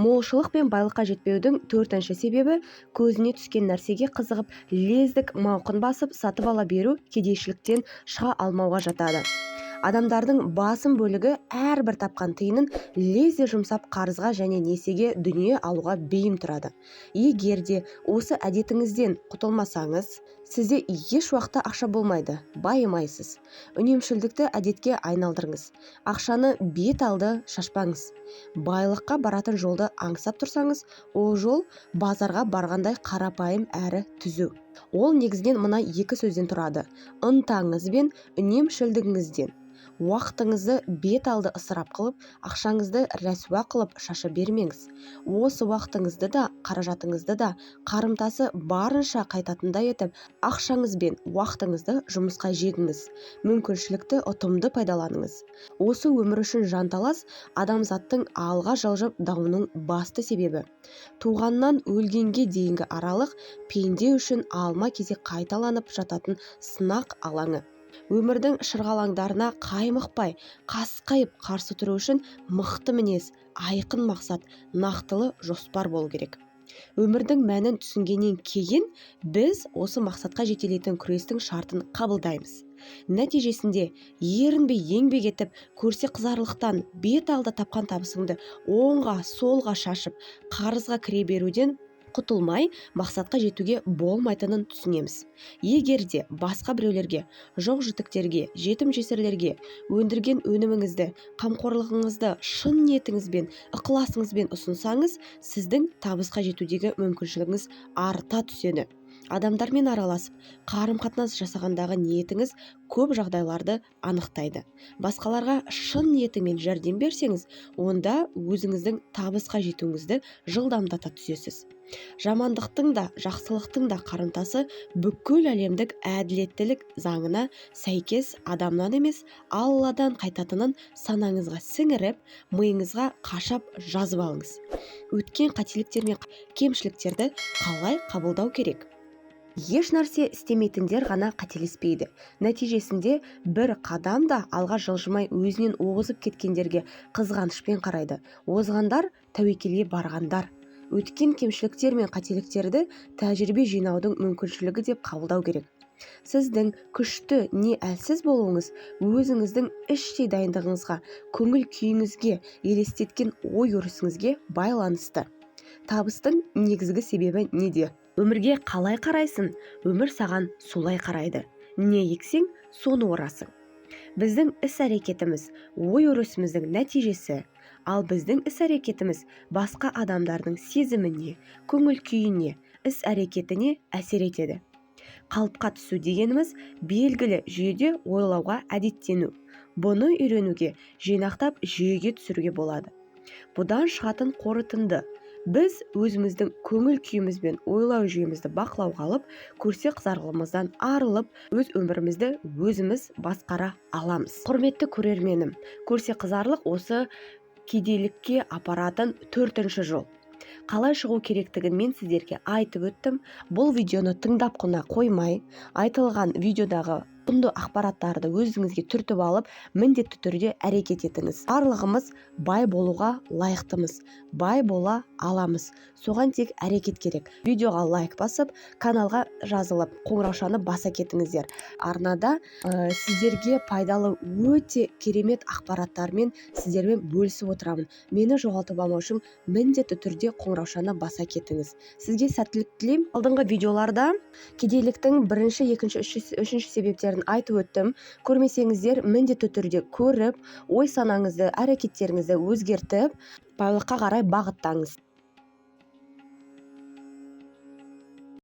Молшылық пен байлыққа жетпеудің төртінші себебі көзіне түскен нәрсеге қызығып, лездік мауқын басып сатып ала беру, кедейшіліктен шыға алмауға жатады. Адамдардың басым бөлігі әрбір тапқан тиынын лезде жұмсап қарызға және несиеге дүние алуға бейім тұрады. Егер де осы әдетіңізден құтылмасаңыз, сізде еш уақытта ақша болмайды, байымайсыз. Үнемшілдікті әдетке айналдырыңыз. Ақшаны бет алды шашпаңыз. Байлыққа баратын жолды аңсап тұрсаңыз, ол жол базарға барғандай қарапайым әрі түзу. Ол негізінен мына екі сөзден тұрады: ынтаңыз бен үнемшілдігіңізден. Уақытыңызды бет алды ысырап қылып, ақшаңызды рәсуа қылып шаша бермеңіз. Осы уақытыңызды да, қаражатыңызды да қарымтасы барынша қайтатындай етіп, ақшаңыз бен уақытыңызды жұмысқа жегіңіз. Мүмкіншілікті ұтымды пайдаланыңыз. Осы өмір үшін жанталас адамзаттың алға жылжып дауының басты себебі. Туғаннан өлгенге дейінгі аралық пенде үшін алма-кезек қайталанып жататын сынақ алаңы. Өмірдің шырғалаңдарына қаймықпай, қасқайып қарсы тұру үшін мықты мінез, айқын мақсат, нақтылы жоспар болу керек. Өмірдің мәнін түсінгеннен кейін біз осы мақсатқа жетелейтін күрестің шартын қабылдаймыз. Нәтижесінде ерінбей еңбек етіп, көрсе қызарлықтан бет алды тапқан табысыңды оңға, солға шашып, қарызға кіре беруден құтылмай, мақсатқа жетуге болмайтынын түсінеміз. Егер де басқа біреулерге, жоқ-жітіктерге, жетім-жесірлерге өндірген өніміңізді, қамқорлығыңызды шын ниетіңізбен, ықыласыңызбен ұсынсаңыз, сіздің табысқа жетудегі мүмкіншілігіңіз арта түседі. Адамдармен араласып, қарым-қатынас жасағандағы ниетіңіз көп жағдайларды анықтайды. Басқаларға шын ниетімен жәрдем берсеңіз, онда өзіңіздің табысқа жетуіңізді жылдамдата түсесіз. Жамандықтың да, жақсылықтың да қарымтасы бүкіл әлемдік әділеттілік заңына сәйкес адамнан емес, Алладан қайтатынын санаңызға сіңіріп, миыңызға қашап жазып алыңыз. Өткен қателіктер мен кемшіліктерді қалай қабылдау керек? Еш нәрсе істемейтіндер ғана қателеспейді. Нәтижесінде бір қадам да алға жылжымай өзінен озып кеткендерге қызғанышпен қарайды. Озғандар тәуекелге барғандар. Өткен кемшіліктер мен қателіктерді тәжірибе жинаудың мүмкіншілігі деп қабылдау керек. Сіздің күшті не әлсіз болуыңыз өзіңіздің іштей дайындығыңызға, көңіл күйіңізге, елестеткен ой өрісіңізге байланысты. Табыстың негізгі себебі неде? Өмірге қалай қарайсың? Өмір саған солай қарайды. Не ексең, соны орасың. Біздің іс-әрекетіміз ой өрісіміздің нәтижесі, ал біздің іс-әрекетіміз басқа адамдардың сезіміне, көңіл күйіне, іс-әрекетіне әсер етеді. Қалыпқа түсу дегеніміз белгілі жүйеде ойлауға әдеттену. Бұны үйренуге, жинақтап жүйеге түсіруге болады. Бұдан шығатын қорытынды: біз өзіміздің көңіл күйімізбен ойлау жүйемізді бақылауға алып, көрсе қызарлығымыздан арылып, өз өмірімізді өзіміз басқара аламыз. Құрметті көрерменім, көрсе қызарлық осы кедейлікке апаратын төртінші жол. Қалай шығу керектігін мен сіздерге айтып өттім. Бұл видеоны тыңдап қана қоймай, айтылған видеодағы құнды ақпараттарды өзіңізге түртіп алып, міндетті түрде әрекет етіңіз. Барлығымыз бай болуға лайықтымыз, бай бола аламыз. Соған тек әрекет керек. Видеоға лайк басып, каналға жазылып, қоңыраушаны баса кетіңіздер. Арнада сіздерге пайдалы өте керемет ақпараттармен сіздермен бөлісіп отырамын. Мені жоғалтып алмау үшін міндетті түрде қоңыраушаны баса кетіңіз. Сізге сәттілік тілеймін. Алдыңғы видеоларда кедейліктің бірінші, екінші, үшінші себептерін айтып өттім. Көрмесеңіздер, міндетті түрде көріп, ой санаңызды, әрекеттеріңізді өзгертіп, байлыққа қарай бағыттаңыз.